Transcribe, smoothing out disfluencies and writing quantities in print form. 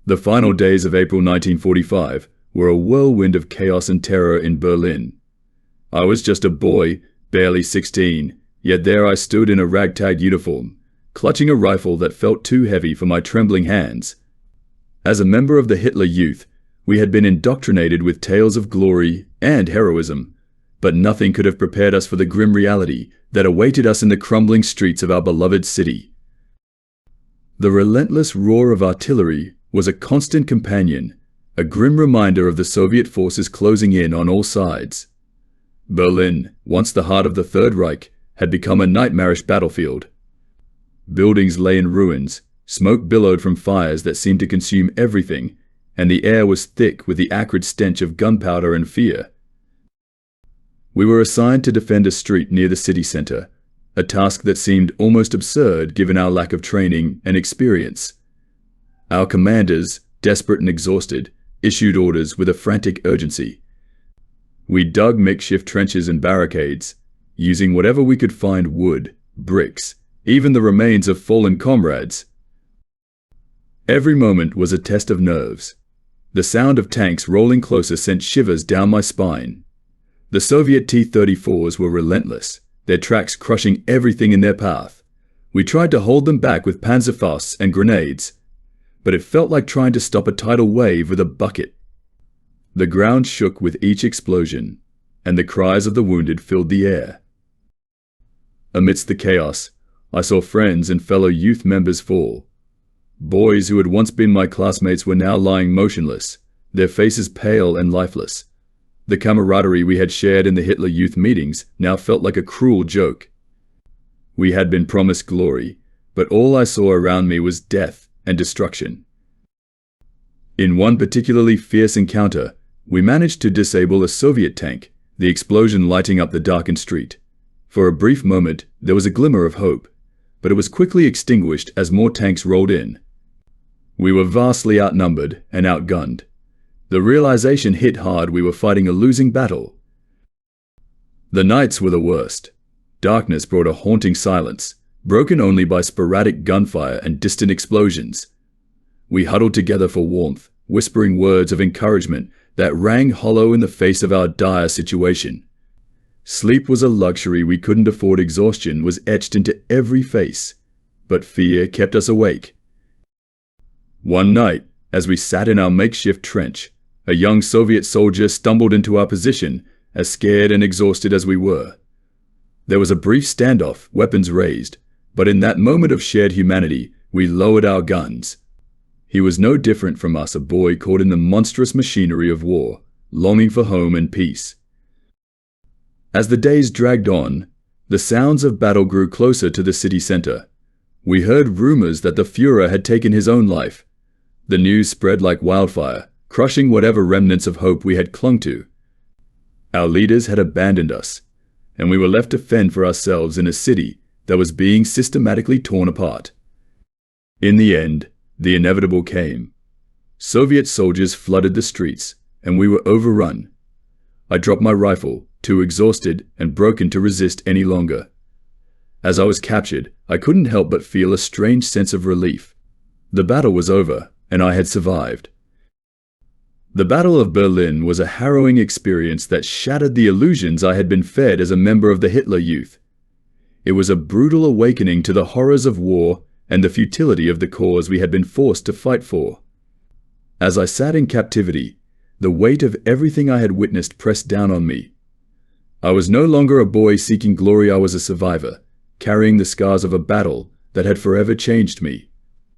The final days of April 1945 were a whirlwind of chaos and terror in Berlin. I was just a boy, barely 16, yet there I stood in a ragtag uniform, clutching a rifle that felt too heavy for my trembling hands. As a member of the Hitler Youth, we had been indoctrinated with tales of glory and heroism, but nothing could have prepared us for the grim reality that awaited us in the crumbling streets of our beloved city. The relentless roar of artillery was a constant companion, a grim reminder of the Soviet forces closing in on all sides. Berlin, once the heart of the Third Reich, had become a nightmarish battlefield. Buildings lay in ruins, smoke billowed from fires that seemed to consume everything, and the air was thick with the acrid stench of gunpowder and fear. We were assigned to defend a street near the city center, a task that seemed almost absurd given our lack of training and experience. Our commanders, desperate and exhausted, issued orders with a frantic urgency. We dug makeshift trenches and barricades, using whatever we could find: wood, bricks, even the remains of fallen comrades. Every moment was a test of nerves. The sound of tanks rolling closer sent shivers down my spine. The Soviet T-34s were relentless, their tracks crushing everything in their path. We tried to hold them back with Panzerfausts and grenades, but it felt like trying to stop a tidal wave with a bucket. The ground shook with each explosion, and the cries of the wounded filled the air. Amidst the chaos, I saw friends and fellow youth members fall. Boys who had once been my classmates were now lying motionless, their faces pale and lifeless. The camaraderie we had shared in the Hitler Youth meetings now felt like a cruel joke. We had been promised glory, but all I saw around me was death and destruction. In one particularly fierce encounter, we managed to disable a Soviet tank, the explosion lighting up the darkened street. For a brief moment, there was a glimmer of hope, but it was quickly extinguished as more tanks rolled in. We were vastly outnumbered and outgunned. The realization hit hard we were fighting a losing battle. The nights were the worst. Darkness brought a haunting silence, broken only by sporadic gunfire and distant explosions. We huddled together for warmth, whispering words of encouragement that rang hollow in the face of our dire situation. Sleep was a luxury we couldn't afford. Exhaustion was etched into every face, but fear kept us awake. One night, as we sat in our makeshift trench, a young Soviet soldier stumbled into our position, as scared and exhausted as we were. There was a brief standoff, weapons raised, but in that moment of shared humanity, we lowered our guns. He was no different from us, a boy caught in the monstrous machinery of war, longing for home and peace. As the days dragged on, the sounds of battle grew closer to the city center. We heard rumors that the Führer had taken his own life. The news spread like wildfire, crushing whatever remnants of hope we had clung to. Our leaders had abandoned us, and we were left to fend for ourselves in a city that was being systematically torn apart. In the end, the inevitable came. Soviet soldiers flooded the streets, and we were overrun. I dropped my rifle, too exhausted and broken to resist any longer. As I was captured, I couldn't help but feel a strange sense of relief. The battle was over, and I had survived. The Battle of Berlin was a harrowing experience that shattered the illusions I had been fed as a member of the Hitler Youth. It was a brutal awakening to the horrors of war and the futility of the cause we had been forced to fight for. As I sat in captivity, the weight of everything I had witnessed pressed down on me. I was no longer a boy seeking glory. I was a survivor, carrying the scars of a battle that had forever changed me.